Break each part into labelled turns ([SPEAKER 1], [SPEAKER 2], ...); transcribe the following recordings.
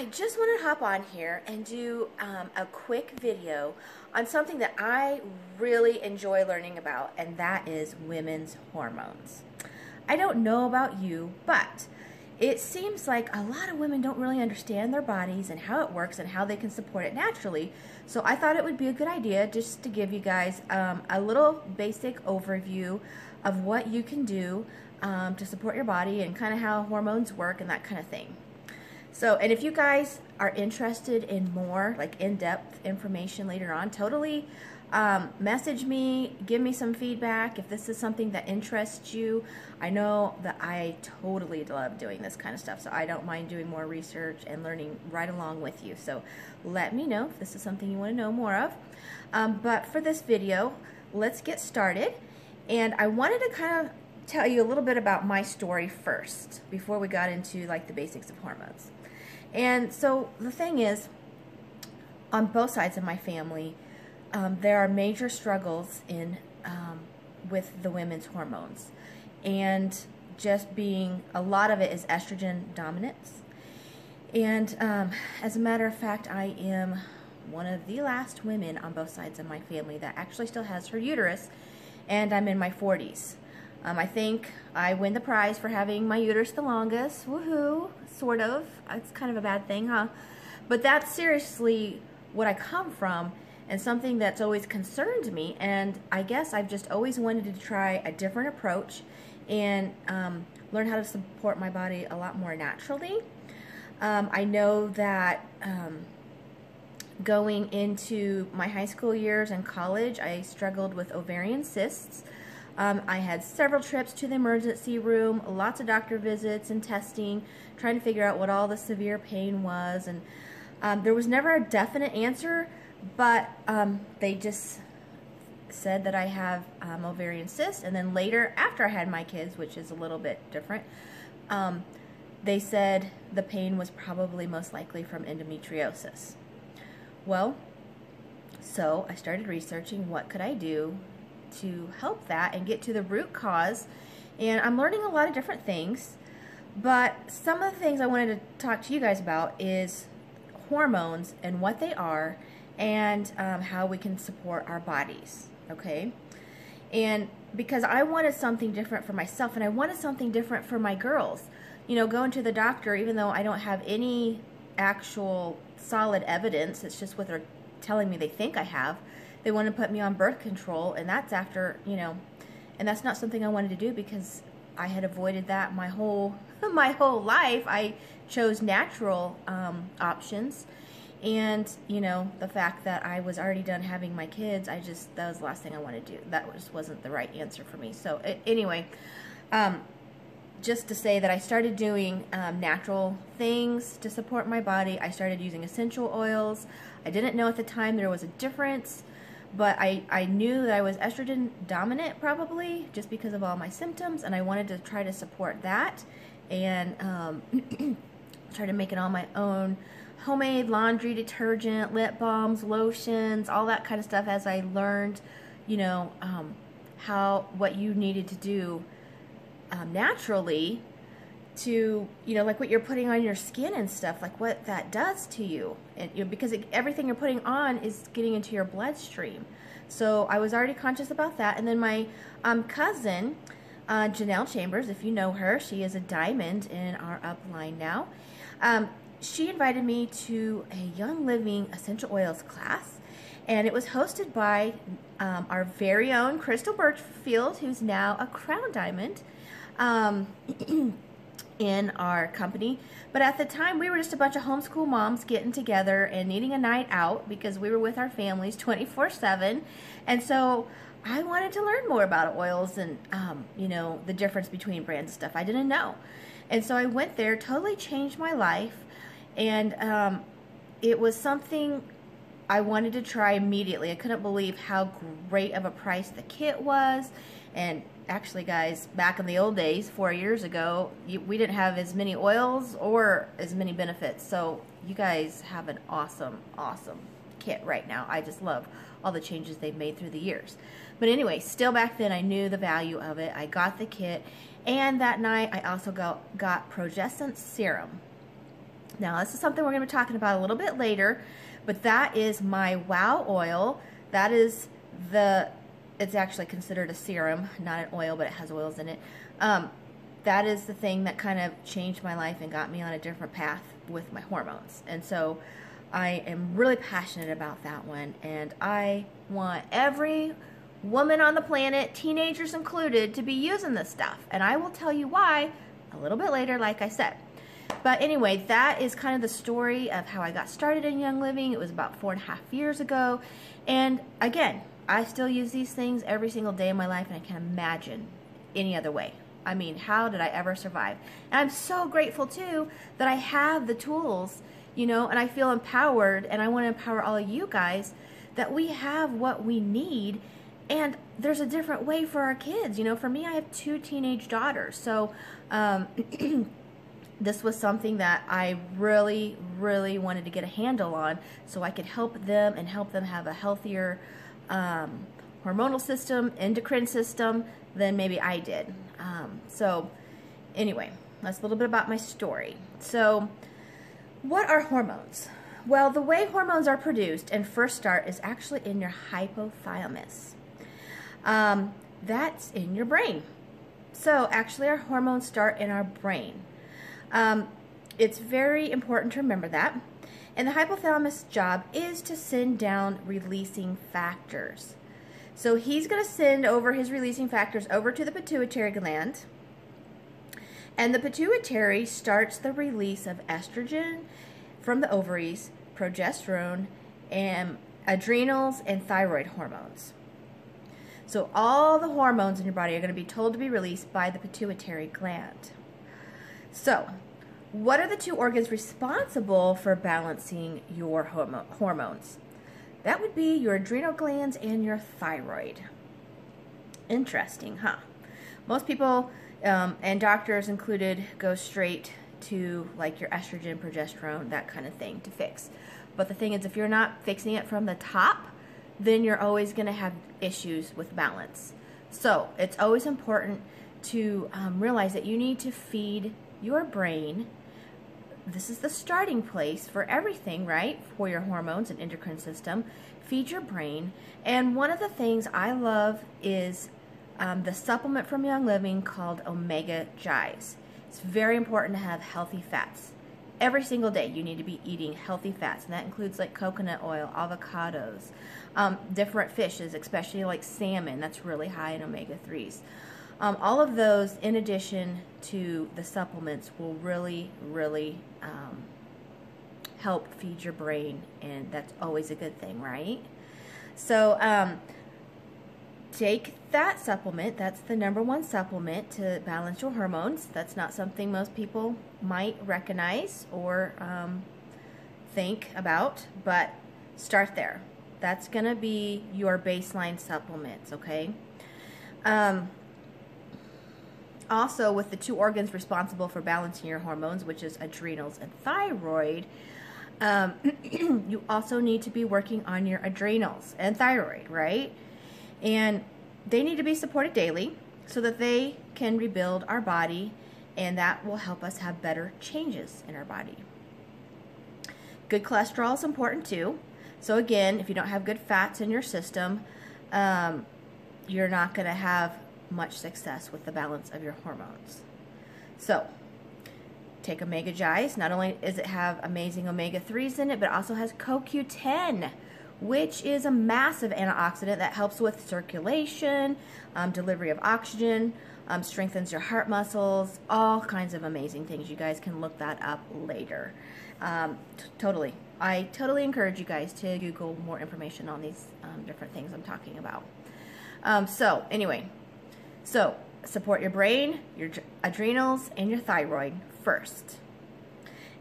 [SPEAKER 1] I just want to hop on here and do a quick video on something that I really enjoy learning about, and that is women's hormones. I don't know about you, but it seems like a lot of women don't really understand their bodies and how it works and how they can support it naturally. So I thought it would be a good idea just to give you guys a little basic overview of what you can do to support your body and kind of how hormones work and that kind of thing. So, and if you guys are interested in more like in-depth information later on, totally message me, give me some feedback if this is something that interests you. I know that I totally love doing this kind of stuff, so I don't mind doing more research and learning right along with you. So let me know if this is something you want to know more of. But for this video, let's get started. And I wanted to kind of tell you a little bit about my story first before we got into like the basics of hormones. And so the thing is, on both sides of my family, there are major struggles in with the women's hormones, and just being a lot of it is estrogen dominance. And as a matter of fact, I am one of the last women on both sides of my family that actually still has her uterus, and I'm in my 40s. I think I win the prize for having my uterus the longest. Woohoo, sort of. It's kind of a bad thing, huh? But that's seriously what I come from and something that's always concerned me. And I guess I've just always wanted to try a different approach and learn how to support my body a lot more naturally. I know that going into my high school years and college, I struggled with ovarian cysts. I had several trips to the emergency room, lots of doctor visits and testing, trying to figure out what all the severe pain was. And there was never a definite answer, but they just said that I have ovarian cysts. And then later, after I had my kids, which is a little bit different, they said the pain was probably most likely from endometriosis. Well, so I started researching what could I do to help that and get to the root cause. And I'm learning a lot of different things, but some of the things I wanted to talk to you guys about is hormones and what they are, and how we can support our bodies, okay? And because I wanted something different for myself, and I wanted something different for my girls. You know, going to the doctor, even though I don't have any actual solid evidence, it's just what they're telling me they think I have. They want to put me on birth control, and that's after, you know, and that's not something I wanted to do because I had avoided that my whole life. I chose natural options, and you know, the fact that I was already done having my kids, that was the last thing I wanted to do. That just wasn't the right answer for me. So anyway, just to say that I started doing natural things to support my body. I started using essential oils. I didn't know at the time there was a difference, but I knew that I was estrogen dominant probably just because of all my symptoms, and I wanted to try to support that and started making all my own homemade laundry detergent, lip balms, lotions, all that kind of stuff as I learned, you know, what you needed to do naturally to, you know, like what you're putting on your skin and stuff, like what that does to you. And you know, because everything you're putting on is getting into your bloodstream. So I was already conscious about that. And then my cousin, Janelle Chambers, if you know her, she is a diamond in our upline now. She invited me to a Young Living Essential Oils class, and it was hosted by our very own Crystal Birchfield, who's now a Crown Diamond in our company. But at the time, we were just a bunch of homeschool moms getting together and needing a night out because we were with our families 24/7. And so I wanted to learn more about oils and, you know, the difference between brands and stuff. I didn't know. And so I went there, totally changed my life. And it was something I wanted to try immediately. I couldn't believe how great of a price the kit was. And actually, guys, back in the old days, 4 years ago, we didn't have as many oils or as many benefits. So you guys have an awesome, awesome kit right now. I just love all the changes they've made through the years. But anyway, still back then, I knew the value of it. I got the kit. And that night, I also got Progescent Serum. Now, this is something we're going to be talking about a little bit later, but that is my WOW oil. That is it's actually considered a serum, not an oil, but it has oils in it. That is the thing that kind of changed my life and got me on a different path with my hormones. And so I am really passionate about that one, and I want every woman on the planet, teenagers included, to be using this stuff. And I will tell you why a little bit later, like I said. But anyway, that is kind of the story of how I got started in Young Living. It was about 4.5 years ago. And again, I still use these things every single day of my life, and I can't imagine any other way. I mean, how did I ever survive? And I'm so grateful too that I have the tools, you know, and I feel empowered, and I want to empower all of you guys that we have what we need. And there's a different way for our kids. You know, for me, I have 2 teenage daughters. So this was something that I really, really wanted to get a handle on so I could help them and help them have a healthier hormonal system, endocrine system than maybe I did. So anyway, that's a little bit about my story. So what are hormones? Well, the way hormones are produced and first start is actually in your hypothalamus. That's in your brain. So actually our hormones start in our brain. It's very important to remember that. And the hypothalamus' job is to send down releasing factors. So he's going to send over his releasing factors over to the pituitary gland. And the pituitary starts the release of estrogen from the ovaries, progesterone, and adrenals, and thyroid hormones. So all the hormones in your body are going to be told to be released by the pituitary gland. So, what are the 2 organs responsible for balancing your hormones? That would be your adrenal glands and your thyroid. Interesting, huh? Most people, and doctors included, go straight to like your estrogen, progesterone, that kind of thing to fix. But the thing is, if you're not fixing it from the top, then you're always going to have issues with balance. So it's always important to realize that you need to feed your brain. This is the starting place for everything, right? For your hormones and endocrine system. Feed your brain. And one of the things I love is the supplement from Young Living called Omega Gies. It's very important to have healthy fats. Every single day you need to be eating healthy fats, and that includes like coconut oil, avocados, different fishes, especially like salmon. That's really high in omega-3s. All of those, in addition to the supplements, will really, really help feed your brain, and that's always a good thing, right? So take that supplement. That's the #1 supplement to balance your hormones. That's not something most people might recognize or think about, but start there. That's going to be your baseline supplements, okay? Also, with the 2 organs responsible for balancing your hormones, which is adrenals and thyroid, you also need to be working on your adrenals and thyroid, right? And they need to be supported daily so that they can rebuild our body, and that will help us have better changes in our body. Good cholesterol is important too. So again, if you don't have good fats in your system, you're not going to have much success with the balance of your hormones. So take Omega Gies. Not only does it have amazing omega-3s in it, but it also has CoQ10, which is a massive antioxidant that helps with circulation, delivery of oxygen, strengthens your heart muscles, all kinds of amazing things. You guys can look that up later. Totally. I totally encourage you guys to Google more information on these different things I'm talking about. So anyway, so support your brain, your adrenals, and your thyroid first.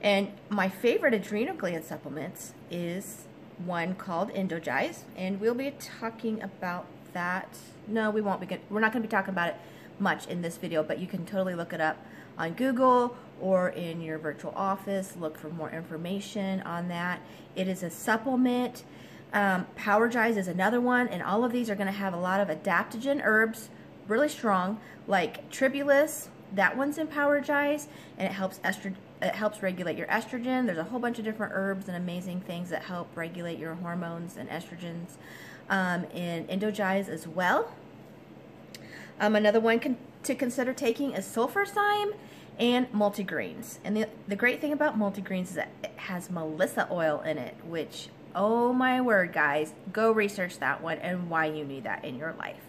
[SPEAKER 1] And my favorite adrenal gland supplements is one called Endogies, and we'll be talking about that. No, we won't. We're not going to be talking about it much in this video, but you can totally look it up on Google or in your virtual office. Look for more information on that. It is a supplement. Power Gies is another one, and all of these are going to have a lot of adaptogen herbs, really strong, like tribulus, That one's Empowergize, and it helps regulate your estrogen. There's a whole bunch of different herbs and amazing things that help regulate your hormones and estrogens. And Endogize as well. Another one to consider taking is Sulfurzyme and multigreens. And the great thing about multigreens is that it has Melissa oil in it, which, oh my word, guys, go research that one and why you need that in your life.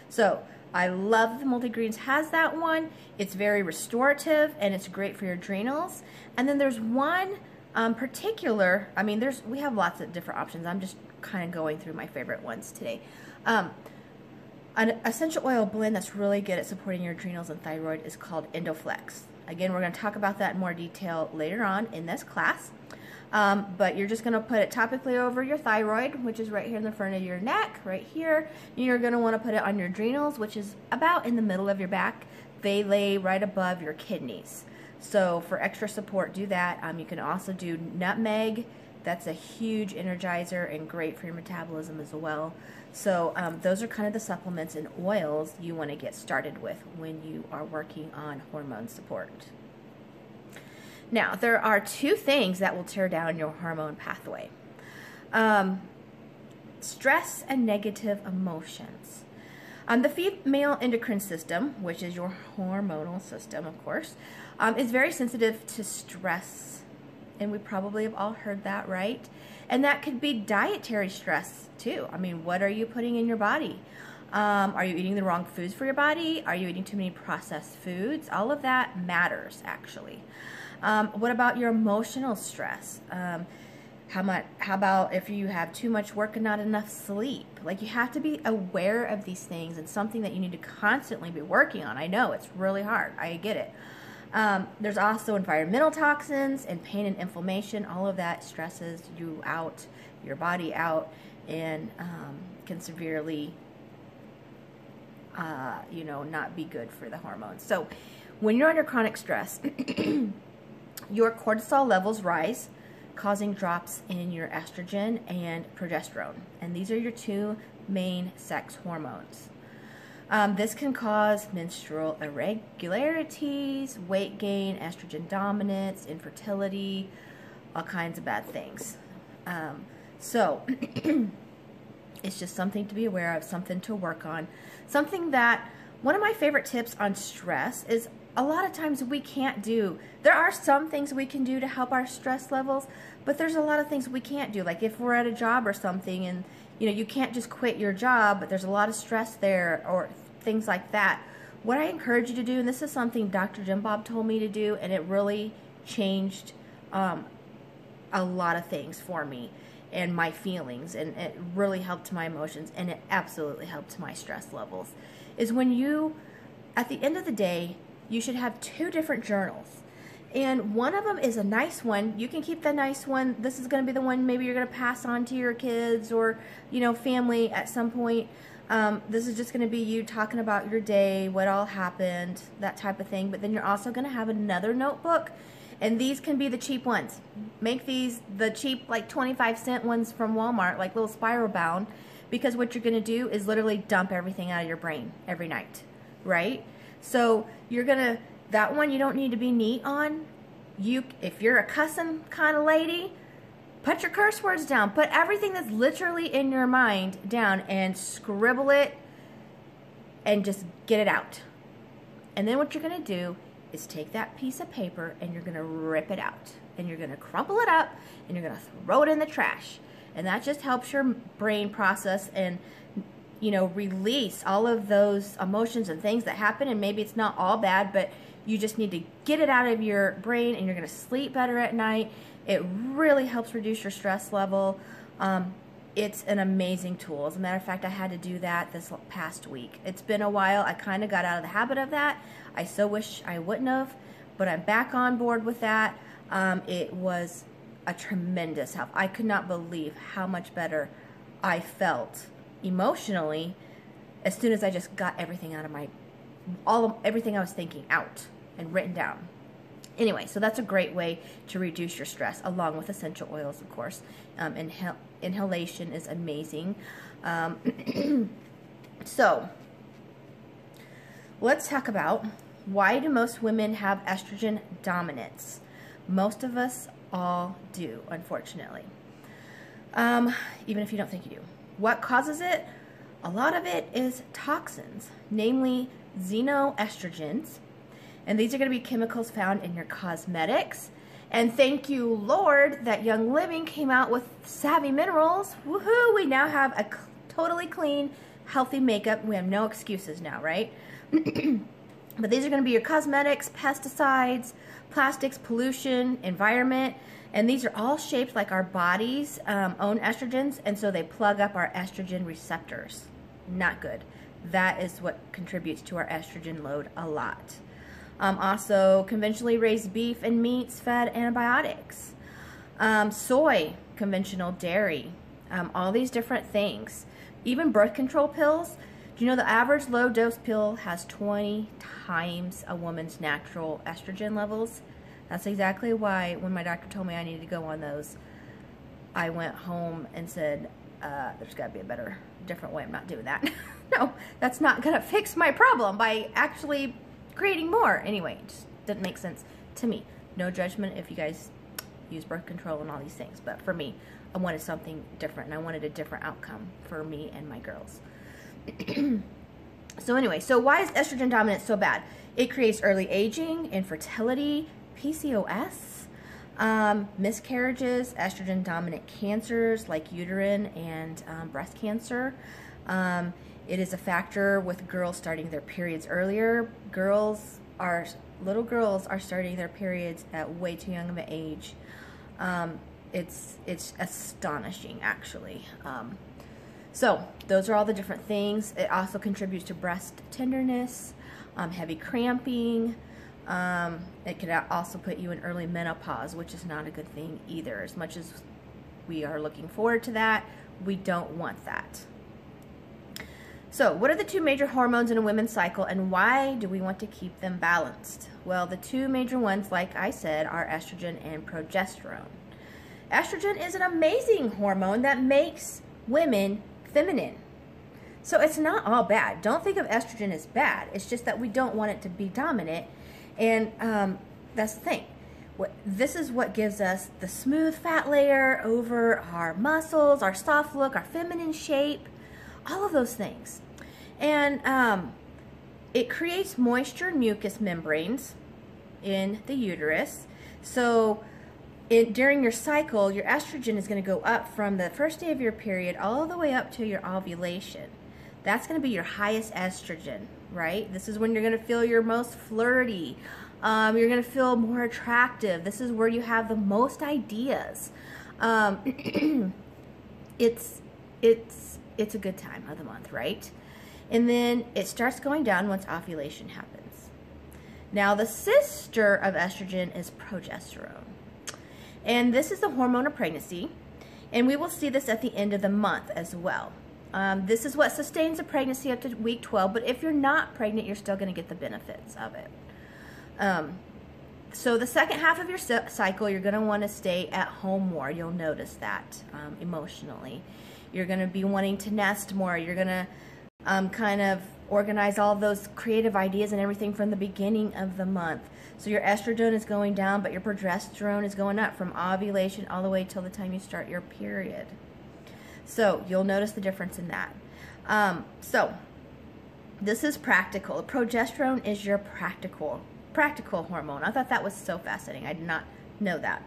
[SPEAKER 1] So I love the multigreens has that one. It's very restorative and it's great for your adrenals. And then there's one particular, I mean, we have lots of different options. I'm just kind of going through my favorite ones today. An essential oil blend that's really good at supporting your adrenals and thyroid is called Endoflex. Again, we're going to talk about that in more detail later on in this class. But you're just going to put it topically over your thyroid, which is right here in the front of your neck, right here. You're going to want to put it on your adrenals, which is about in the middle of your back. They lay right above your kidneys. So for extra support, do that. You can also do nutmeg. That's a huge energizer and great for your metabolism as well. So those are kind of the supplements and oils you want to get started with when you are working on hormone support. Now, there are two things that will tear down your hormone pathway. Stress and negative emotions. The female endocrine system, which is your hormonal system, of course, is very sensitive to stress. And we probably have all heard that, right? And that could be dietary stress, too. I mean, what are you putting in your body? Are you eating the wrong foods for your body? Are you eating too many processed foods? All of that matters, actually. What about your emotional stress? How about if you have too much work and not enough sleep? Like, you have to be aware of these things and something that you need to constantly be working on. I know it's really hard. I get it. There's also environmental toxins and pain and inflammation. All of that stresses you out, your body out, and can severely, not be good for the hormones. So when you're under chronic stress, your cortisol levels rise, causing drops in your estrogen and progesterone. And these are your two main sex hormones. This can cause menstrual irregularities, weight gain, estrogen dominance, infertility, all kinds of bad things. So it's just something to be aware of, something to work on. Something that, one of my favorite tips on stress is a lot of times we can't do. There are some things we can do to help our stress levels, but there's a lot of things we can't do. Like if we're at a job or something and you can't just quit your job, but there's a lot of stress there or things like that. What I encourage you to do, and this is something Dr. Jim Bob told me to do, and it really changed a lot of things for me and my feelings, and it really helped my emotions, and it absolutely helped my stress levels, is when you, at the end of the day, you should have two different journals. And one of them is a nice one. You can keep the nice one. This is going to be the one maybe you're going to pass on to your kids or, family at some point. This is just going to be you talking about your day, what all happened, that type of thing. But then you're also going to have another notebook. And these can be the cheap ones. Make these the cheap, like 25-cent ones from Walmart, like little spiral bound. Because what you're going to do is literally dump everything out of your brain every night, right? So you're going to, that one you don't need to be neat on. If you're a cussing kind of lady, put your curse words down. Put everything that's literally in your mind down and scribble it and just get it out. And then what you're going to do is take that piece of paper and you're going to rip it out. And you're going to crumple it up and you're going to throw it in the trash. And that just helps your brain process and release all of those emotions and things that happen. And maybe it's not all bad, but you just need to get it out of your brain and you're going to sleep better at night. It really helps reduce your stress level. It's an amazing tool. As a matter of fact, I had to do that this past week. It's been a while. I kind of got out of the habit of that. I so wish I wouldn't have, but I'm back on board with that. It was a tremendous help. I could not believe how much better I felt emotionally as soon as I just got everything out of everything I was thinking out and written down. Anyway, so that's a great way to reduce your stress, along with essential oils, of course. Inhalation is amazing. So let's talk about Why do most women have estrogen dominance? Most of us all do, unfortunately. Even if you don't think you do. What causes it? A lot of it is toxins, namely xenoestrogens. And these are going to be chemicals found in your cosmetics. And thank you, Lord, that Young Living came out with Savvy Minerals. Woohoo! We now have a totally clean, healthy makeup. We have no excuses now, right? But these are going to be your cosmetics, pesticides, plastics, pollution, environment. And these are all shaped like our body's own estrogens, and so they plug up our estrogen receptors. Not good. That is what contributes to our estrogen load a lot. Also, conventionally raised beef and meats fed antibiotics. Soy, conventional dairy, all these different things. Even birth control pills. Do you know the average low-dose pill has 20 times a woman's natural estrogen levels? That's exactly why when my doctor told me I needed to go on those, I went home and said, there's got to be a better, different way. I'm not doing that. No, that's not going to fix my problem by actually creating more. Anyway, it just didn't make sense to me. No judgment if you guys use birth control and all these things, but for me, I wanted something different, and I wanted a different outcome for me and my girls. So anyway, so why is estrogen dominance so bad? It creates early aging, infertility, PCOS, miscarriages, estrogen dominant cancers like uterine and breast cancer. It is a factor with girls starting their periods earlier. Little girls are starting their periods at way too young of an age. It's astonishing, actually. So those are all the different things. It also contributes to breast tenderness, heavy cramping. It could also put you in early menopause, which is not a good thing either. As much as we are looking forward to that, we don't want that. So what are the two major hormones in a women's cycle, and why do we want to keep them balanced? Well, the two major ones, like I said, are estrogen and progesterone. Estrogen is an amazing hormone that makes women feminine. So it's not all bad. Don't think of estrogen as bad. It's just that we don't want it to be dominant. And that's the thing. This is what gives us the smooth fat layer over our muscles, our soft look, our feminine shape, all of those things. And it creates moisture and mucous membranes in the uterus. So during your cycle, your estrogen is going to go up from the first day of your period all the way up to your ovulation. That's going to be your highest estrogen, right? This is when you're going to feel your most flirty. You're going to feel more attractive. This is where you have the most ideas. It's a good time of the month, right? And then it starts going down once ovulation happens. Now, the sister of estrogen is progesterone. And this is the hormone of pregnancy. And we will see this at the end of the month as well. This is what sustains a pregnancy up to week 12, but if you're not pregnant, you're still going to get the benefits of it. So the second half of your cycle, you're going to want to stay at home more. You'll notice that emotionally. You're going to be wanting to nest more. You're going to kind of organize all those creative ideas and everything from the beginning of the month. So your estrogen is going down, but your progesterone is going up from ovulation all the way till the time you start your period. So you'll notice the difference in that. So this is practical. Progesterone is your practical hormone. I thought that was so fascinating. I did not know that.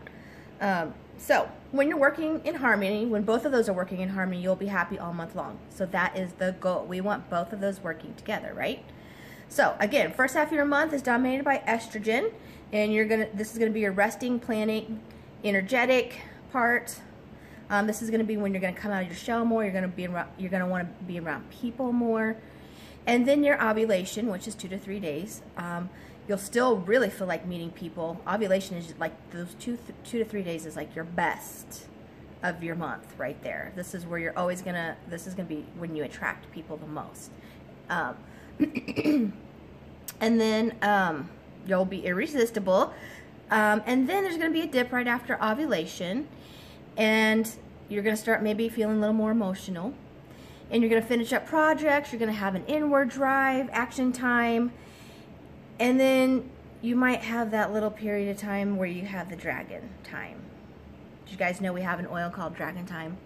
[SPEAKER 1] So when you're working in harmony, when both of those are working in harmony, you'll be happy all month long. So that is the goal. We want both of those working together, right? So again, first half of your month is dominated by estrogen, and this is gonna be your resting, planning, energetic part. This is gonna be when you're gonna come out of your shell more. You're gonna want to be around people more, and then your ovulation, which is 2 to 3 days. You'll still really feel like meeting people. Ovulation is like those 2 to 3 days is like your best of your month right there. This is where you're always gonna. This is gonna be when you attract people the most. And then you'll be irresistible. And then there's gonna be a dip right after ovulation, and you're gonna start maybe feeling a little more emotional. And you're gonna finish up projects. You're gonna have an inward drive, action time. And then you might have that little period of time where you have the dragon time. Did you guys know we have an oil called Dragon Time?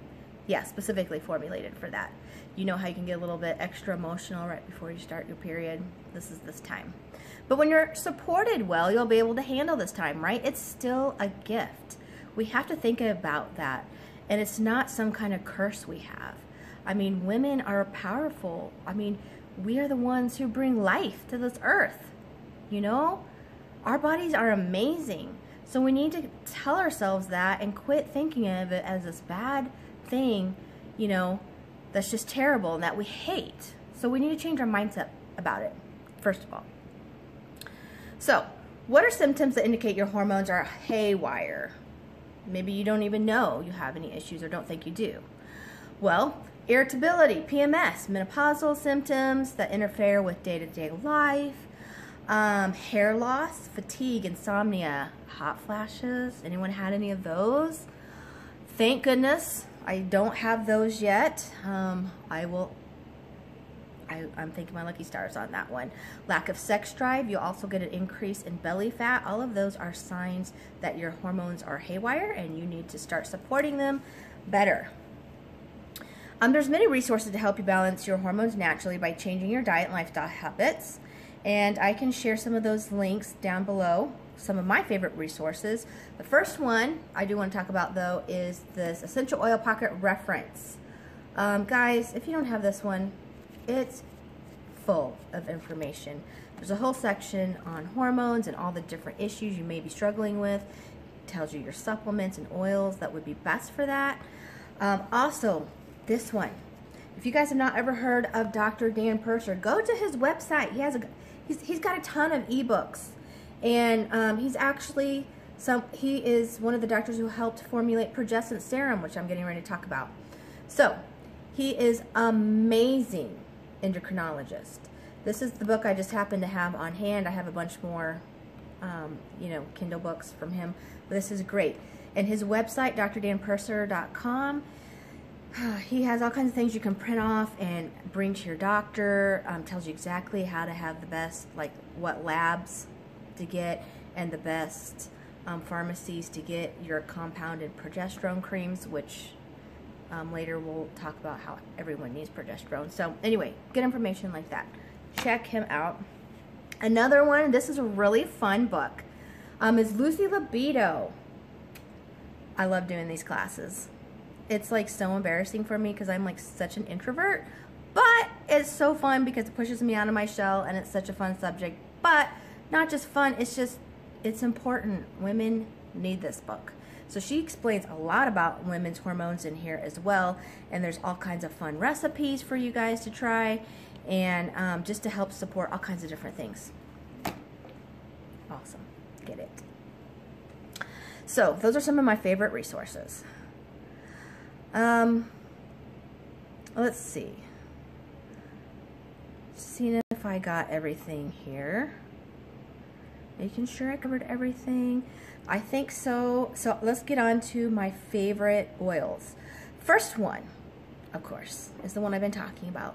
[SPEAKER 1] Yeah, specifically formulated for that. You know how you can get a little bit extra emotional right before you start your period? This is this time. But when you're supported well, you'll be able to handle this time, right? It's still a gift. We have to think about that. And it's not some kind of curse we have. I mean, women are powerful. I mean, we are the ones who bring life to this earth. You know? Our bodies are amazing. So we need to tell ourselves that and quit thinking of it as this bad thing, you know, that's just terrible and that we hate. So we need to change our mindset about it, first of all. So, what are symptoms that indicate your hormones are haywire? Maybe you don't even know you have any issues or don't think you do. Well, irritability, PMS, menopausal symptoms that interfere with day-to-day life, hair loss, fatigue, insomnia, hot flashes. Anyone had any of those? Thank goodness I don't have those yet. I'm thanking my lucky stars on that one. Lack of sex drive. You also get an increase in belly fat. All of those are signs that your hormones are haywire and you need to start supporting them better. There's many resources to help you balance your hormones naturally by changing your diet and lifestyle habits. And I can share some of those links down below, some of my favorite resources. The first one I do want to talk about, though, is this Essential Oil Pocket Reference. Guys, if you don't have this one, it's full of information. There's a whole section on hormones and all the different issues you may be struggling with. It tells you your supplements and oils that would be best for that. Also, this one. If you guys have not ever heard of Dr. Dan Purser, go to his website. He's got a ton of ebooks, and he is one of the doctors who helped formulate progestin serum, which I'm getting ready to talk about. So he is amazing endocrinologist. This is the book I just happen to have on hand. I have a bunch more, Kindle books from him. But this is great. And his website, drdanpurser.com. He has all kinds of things you can print off and bring to your doctor. Tells you exactly how to have the best, like what labs to get and the best pharmacies to get your compounded progesterone creams, which later we'll talk about how everyone needs progesterone. So anyway, good information like that. Check him out. Another one, this is a really fun book, is Lucy Libido. I love doing these classes. It's like so embarrassing for me because I'm like such an introvert, but it's so fun because it pushes me out of my shell and it's such a fun subject. But not just fun, it's important. Women need this book. So she explains a lot about women's hormones in here as well, and there's all kinds of fun recipes for you guys to try, and just to help support all kinds of different things. Awesome. Get it. So those are some of my favorite resources. Let's see. Seeing if I got everything here. Making sure I covered everything. I think so. So let's get on to my favorite oils. First one, of course, is the one I've been talking about.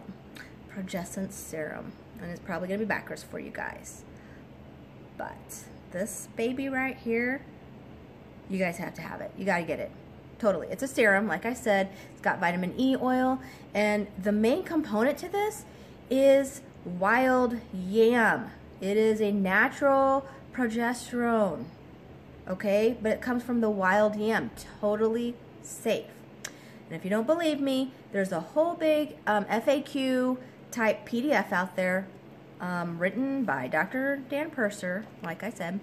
[SPEAKER 1] Progestin serum. And it's probably going to be backwards for you guys. But this baby right here, you guys have to have it. You got to get it. Totally. It's a serum, like I said. It's got vitamin E oil, and the main component to this is wild yam. It is a natural progesterone, okay? But it comes from the wild yam. Totally safe. And if you don't believe me, there's a whole big FAQ type PDF out there written by Dr. Dan Purser, like I said.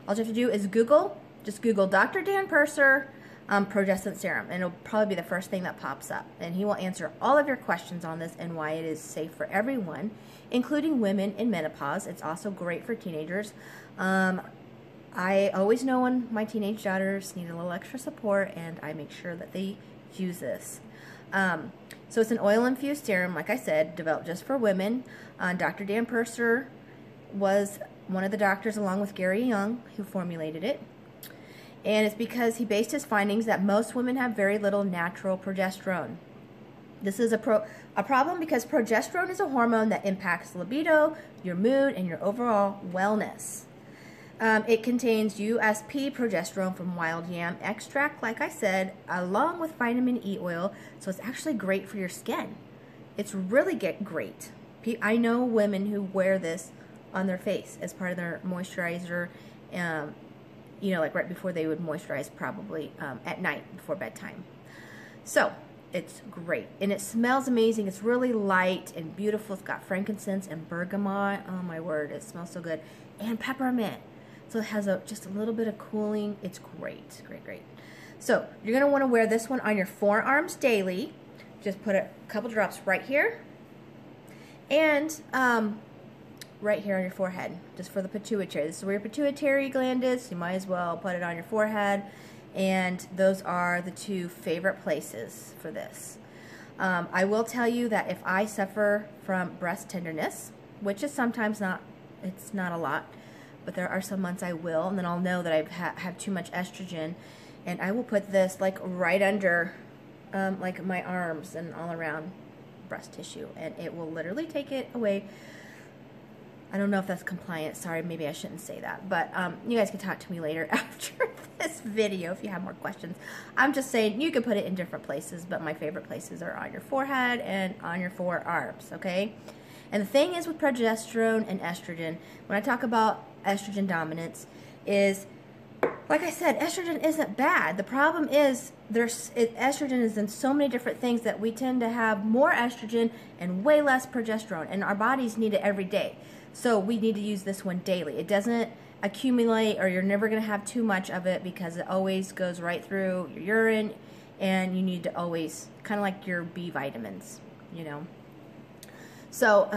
[SPEAKER 1] All you have to do is just Google Dr. Dan Purser progestin serum, and it'll probably be the first thing that pops up, and he will answer all of your questions on this and why it is safe for everyone, including women in menopause. It's also great for teenagers. I always know when my teenage daughters need a little extra support, and I make sure that they use this. So it's an oil infused serum, like I said, developed just for women. Dr. Dan Purser was one of the doctors, along with Gary Young, who formulated it. And it's because he based his findings that most women have very little natural progesterone. This is a problem because progesterone is a hormone that impacts libido, your mood, and your overall wellness. It contains USP progesterone from wild yam extract, like I said, along with vitamin E oil, so it's actually great for your skin. It's really great. I know women who wear this on their face as part of their moisturizer, you know, like right before they would moisturize, probably at night before bedtime. So it's great, and it smells amazing. It's really light and beautiful. It's got frankincense and bergamot. Oh my word, it smells so good. And peppermint. So it has just a little bit of cooling. It's great, great, great. So you're gonna wanna wear this one on your forearms daily. Just put a couple drops right here, and right here on your forehead, just for the pituitary. This is where your pituitary gland is, so you might as well put it on your forehead. And those are the two favorite places for this. I will tell you that if I suffer from breast tenderness, which is sometimes it's not a lot, but there are some months I will, and then I'll know that I have too much estrogen, and I will put this like right under like my arms and all around breast tissue, and it will literally take it away. I don't know if that's compliant. Sorry, maybe I shouldn't say that. But you guys can talk to me later after this video if you have more questions. I'm just saying you can put it in different places, but my favorite places are on your forehead and on your forearms, okay? And the thing is with progesterone and estrogen, when I talk about estrogen dominance, is, like I said, estrogen isn't bad. The problem is estrogen is in so many different things that we tend to have more estrogen and way less progesterone, and our bodies need it every day. So we need to use this one daily. It doesn't accumulate, or you're never going to have too much of it, because it always goes right through your urine, and you need to always, kind of like your B vitamins, you know. So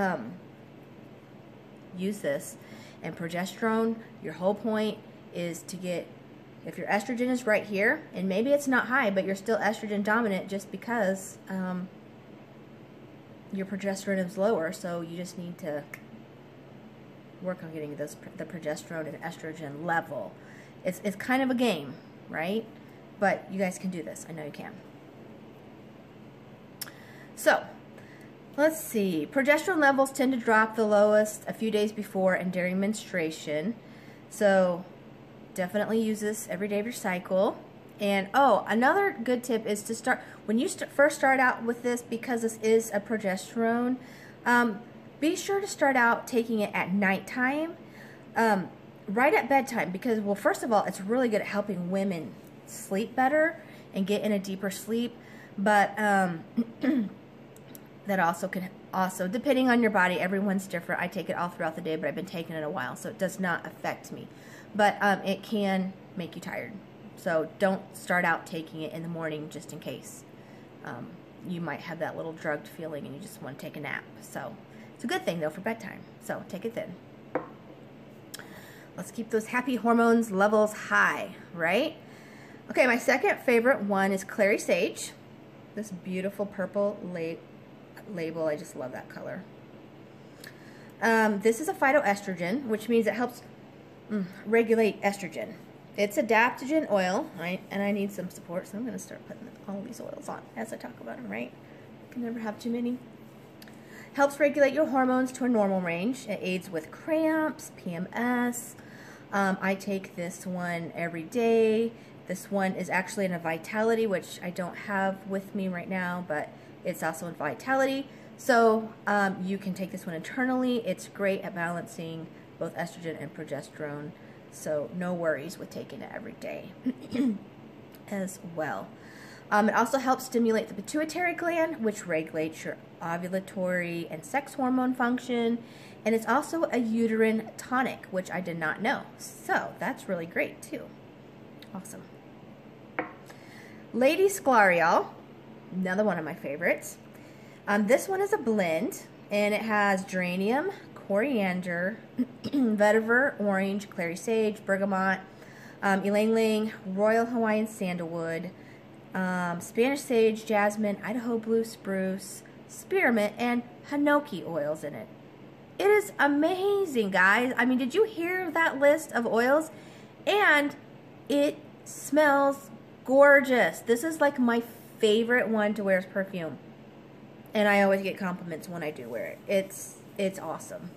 [SPEAKER 1] use this. And progesterone, your whole point is to get, if your estrogen is right here, and maybe it's not high, but you're still estrogen dominant just because your progesterone is lower, so you just need to work on getting the progesterone and estrogen level. It's kind of a game, right? But you guys can do this. I know you can. So, let's see. Progesterone levels tend to drop the lowest a few days before and during menstruation. So, definitely use this every day of your cycle. And, oh, another good tip is to start, when you first start out with this, because this is a progesterone, be sure to start out taking it at nighttime, right at bedtime, because, well, first of all, it's really good at helping women sleep better and get in a deeper sleep, but that also can, depending on your body, everyone's different. I take it all throughout the day, but I've been taking it a while, so it does not affect me, but it can make you tired, so don't start out taking it in the morning just in case. You might have that little drugged feeling and you just want to take a nap, so it's a good thing, though, for bedtime. So take it then. Let's keep those happy hormones levels high, right? Okay, my second favorite one is Clary Sage. This beautiful purple label. I just love that color. This is a phytoestrogen, which means it helps regulate estrogen. It's adaptogen oil, right? And I need some support, so I'm going to start putting all these oils on as I talk about them, right? Can never have too many. Helps regulate your hormones to a normal range. It aids with cramps, PMS. I take this one every day. This one is actually in a Vitality, which I don't have with me right now, but it's also in Vitality. So you can take this one internally. It's great at balancing both estrogen and progesterone. So no worries with taking it every day as well. It also helps stimulate the pituitary gland, which regulates your ovulatory and sex hormone function. And it's also a uterine tonic, which I did not know. So that's really great too. Awesome. Lady Sclareol, another one of my favorites. This one is a blend, and it has geranium, coriander, vetiver, orange, clary sage, bergamot, ylang-ylang, royal Hawaiian sandalwood, Spanish sage, jasmine, Idaho blue spruce, spearmint, and hinoki oils in it. It is amazing, guys. I mean, did you hear that list of oils? And it smells gorgeous. This is like my favorite one to wear as perfume. And I always get compliments when I do wear it. It's awesome.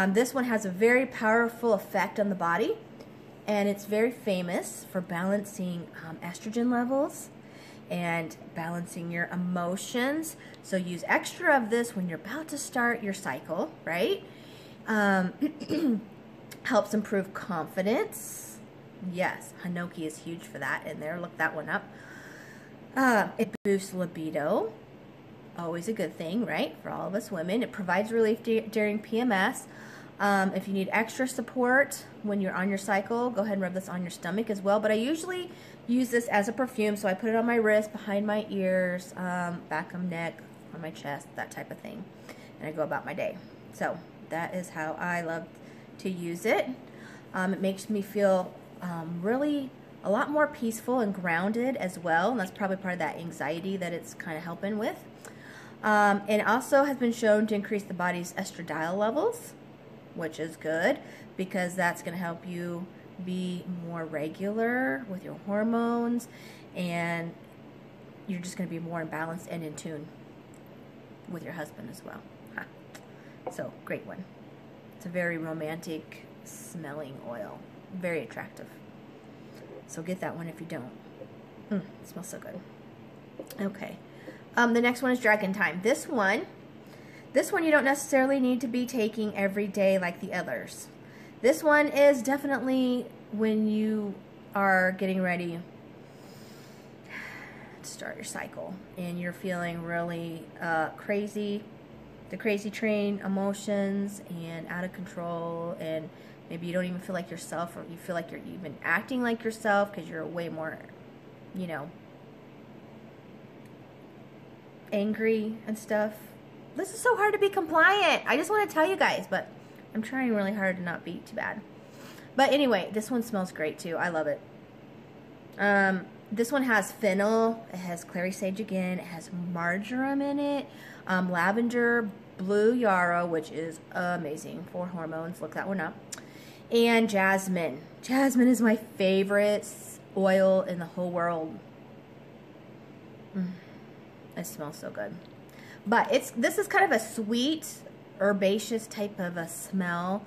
[SPEAKER 1] This one has a very powerful effect on the body, and it's very famous for balancing estrogen levels and balancing your emotions. So use extra of this when you're about to start your cycle, right? Helps improve confidence. Yes, Hinoki is huge for that in there. Look that one up. It boosts libido. Always a good thing, right? For all of us women. It provides relief during PMS. If you need extra support when you're on your cycle, go ahead and rub this on your stomach as well. But I usually use this as a perfume, so I put it on my wrist, behind my ears, back of neck, on my chest, that type of thing. And I go about my day. So that is how I love to use it. It makes me feel really a lot more peaceful and grounded as well. And that's probably part of that anxiety that it's kind of helping with. It also has been shown to increase the body's estradiol levels, which is good because that's going to help you be more regular with your hormones, and you're just going to be more in balance and in tune with your husband as well. So, great one. It's a very romantic smelling oil. Very attractive. So get that one if you don't. It smells so good. Okay. The next one is Dragon Time. This one you don't necessarily need to be taking every day like the others. This one is definitely when you are getting ready to start your cycle and you're feeling really crazy, the crazy train emotions and out of control, and maybe you don't even feel like yourself, or you feel like you're even acting like yourself because you're way more, you know, angry and stuff. This is so hard to be compliant. I just want to tell you guys, but I'm trying really hard to not be too bad. But anyway, this one smells great too. I love it. This one has fennel. It has clary sage again. It has marjoram in it. Lavender, blue yarrow, which is amazing for hormones. Look that one up. And jasmine. Jasmine is my favorite oil in the whole world. It smells so good. But this is kind of a sweet, herbaceous type of a smell,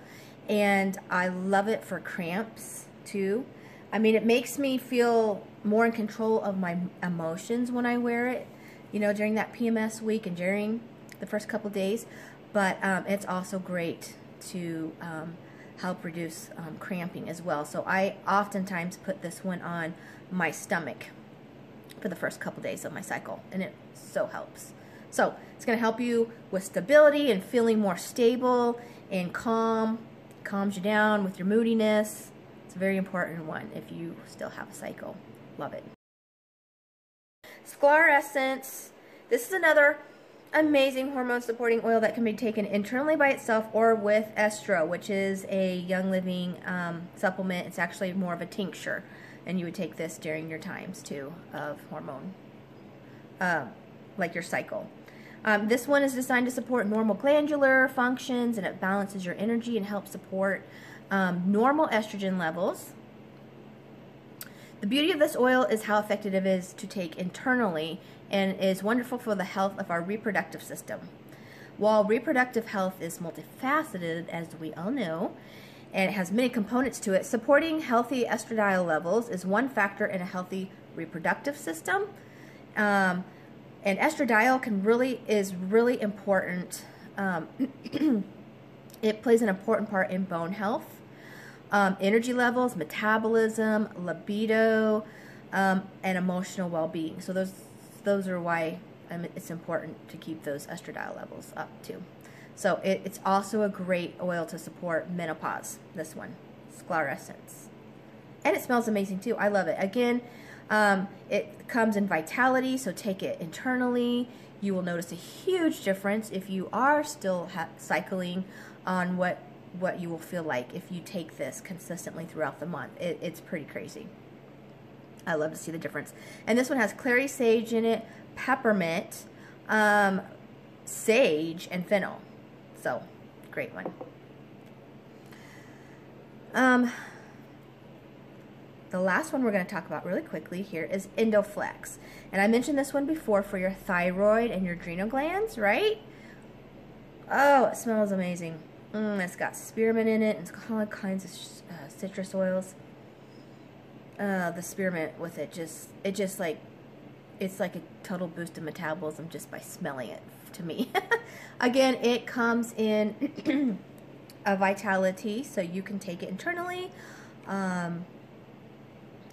[SPEAKER 1] and I love it for cramps too. I mean, it makes me feel more in control of my emotions when I wear it, you know, during that PMS week and during the first couple days. But it's also great to help reduce cramping as well. So I oftentimes put this one on my stomach for the first couple days of my cycle, and it so helps. So it's going to help you with stability and feeling more stable and calm. Calms you down with your moodiness. It's a very important one if you still have a cycle. Love it. Sklar Essence. This is another amazing hormone supporting oil that can be taken internally by itself or with Estro, which is a Young Living supplement. It's actually more of a tincture, and you would take this during your times too of hormone, like your cycle. This one is designed to support normal glandular functions, and it balances your energy and helps support normal estrogen levels. The beauty of this oil is how effective it is to take internally and is wonderful for the health of our reproductive system. While reproductive health is multifaceted, as we all know, and it has many components to it, supporting healthy estradiol levels is one factor in a healthy reproductive system. And estradiol is really important. It plays an important part in bone health, energy levels, metabolism, libido, and emotional well-being. So those are why it's important to keep those estradiol levels up too. So it's also a great oil to support menopause, this one, Sklar Essence. And it smells amazing too. I love it. Again, it comes in vitality, so take it internally. You will notice a huge difference if you are still cycling on what you will feel like if you take this consistently throughout the month. It's pretty crazy. I love to see the difference. And this one has clary sage in it, peppermint, sage, and fennel. So, great one. the last one we're going to talk about really quickly here is Endoflex. And I mentioned this one before for your thyroid and your adrenal glands, right? Oh, it smells amazing. It's got spearmint in it. It's got all kinds of citrus oils. The spearmint with it it's like a total boost of metabolism just by smelling it to me. Again, it comes in a Vitality, so you can take it internally.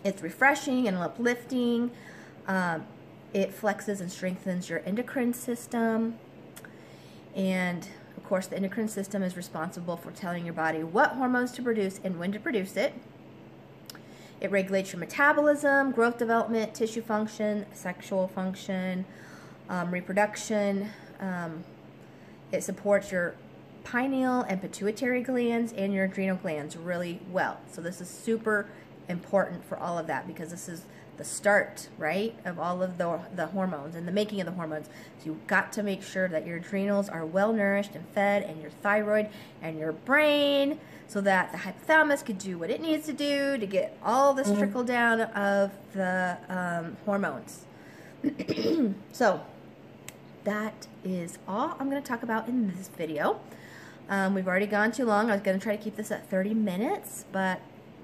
[SPEAKER 1] It's refreshing and uplifting. It flexes and strengthens your endocrine system. And of course, the endocrine system is responsible for telling your body what hormones to produce and when to produce it. It regulates your metabolism, growth development, tissue function, sexual function, reproduction. It supports your pineal and pituitary glands and your adrenal glands really well. So this is super important for all of that, because this is the start, right, of all of the hormones and the making of the hormones. So you've got to make sure that your adrenals are well nourished and fed, and your thyroid and your brain, so that the hypothalamus could do what it needs to do to get all this trickle down of the hormones. So that is all I'm going to talk about in this video. We've already gone too long. I was going to try to keep this at 30 minutes, but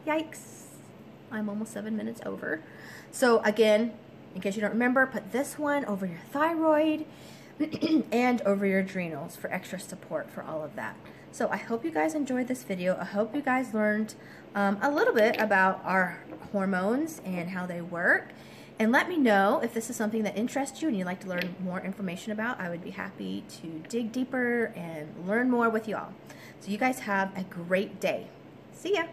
[SPEAKER 1] yikes, I'm almost 7 minutes over. So again, in case you don't remember, put this one over your thyroid and over your adrenals for extra support for all of that. So I hope you guys enjoyed this video. I hope you guys learned a little bit about our hormones and how they work. And let me know if this is something that interests you and you'd like to learn more information about. I would be happy to dig deeper and learn more with you all. So you guys have a great day. See ya.